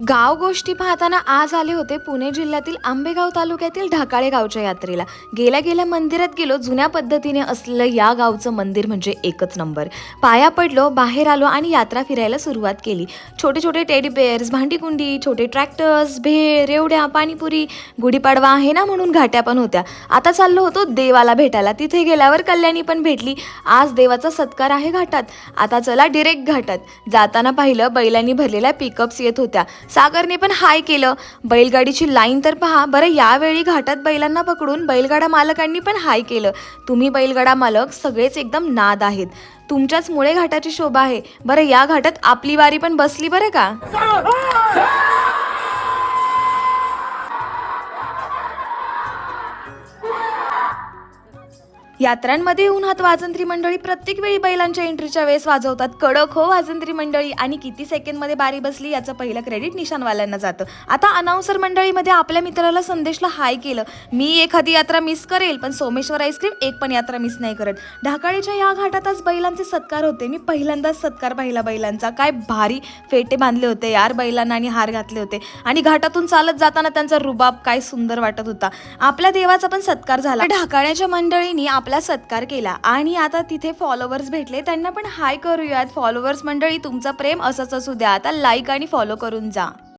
गाव गोष्टी पाहताना आज आले होते पुणे जिल्ह्यातील आंबेगाव तालुक्यातील ढाकाळे गावच्या यात्रेला। गेल्या मंदिरात गेलो। जुन्या पद्धतीने असलेलं या गावचं मंदिर म्हणजे एकच नंबर। पाया पडलो, बाहेर आलो आणि यात्रा फिरायला सुरुवात केली। छोटे छोटे टेडी बेअर्स, भांडीकुंडी, छोटे ट्रॅक्टर्स, भेळ, रेवड्या, पाणीपुरी, गुढीपाडवा आहे ना म्हणून घाट्या पण होत्या। आता चाललो होतो देवाला भेटायला। तिथे गेल्यावर कल्याणी पण भेटली। आज देवाचा सत्कार आहे घाटात। आता चला डिरेक्ट घाटात। जाताना पाहिलं बैलांनी भरलेल्या पिकअप्स येत होत्या। सागरने पण हाय केलं। बैलगाडीची लाईन तर पहा बरं। यावेळी घाटात बैलांना पकडून बैलगाडा मालकांनी पण हाय केलं। तुम्ही बैलगाडा मालक सगळेच एकदम नाद आहेत। तुमच्याच मुळे घाटाची शोभा आहे। बरं या घाटात आपली वारी पण बसली बरं का। यात्रांमध्ये उन्हात वाजंत्री मंडळी प्रत्येक वेळी बैलांच्या एंट्रीच्या वेळेस वाजवतात। कडक हो वाजंत्री मंडळी। आणि किती सेकंडमध्ये बारी बसली याचं पहिलं क्रेडिट निशाणवाल्यांना जातं। आता अनाउन्सर मंडळीमध्ये आपल्या मित्राला संदेशला हाय केलं। मी एखादी यात्रा मिस करेल पण सोमेश्वर आईस्क्रीम एक पण यात्रा मिस नाही करत। ढाकाळीच्या या घाटातच बैलांचे सत्कार होते। मी पहिल्यांदाच सत्कार पाहिला बैलांचा। काय भारी फेटे बांधले होते यार बैलांना आणि हार घातले होते। आणि घाटातून चालत जाताना त्यांचा रुबाब काय सुंदर वाटत होता। आपल्या देवाचा पण सत्कार झाला। ढाकाळ्याच्या मंडळींनी आपला सत्कार केला आणि आता तिथे फॉलोवर्स भेटले, त्यांना पण हाय करूयात। फॉलोवर्स मंडळी तुमचं प्रेम असंच असू द्या। आता लाईक आणि फॉलो करून जा।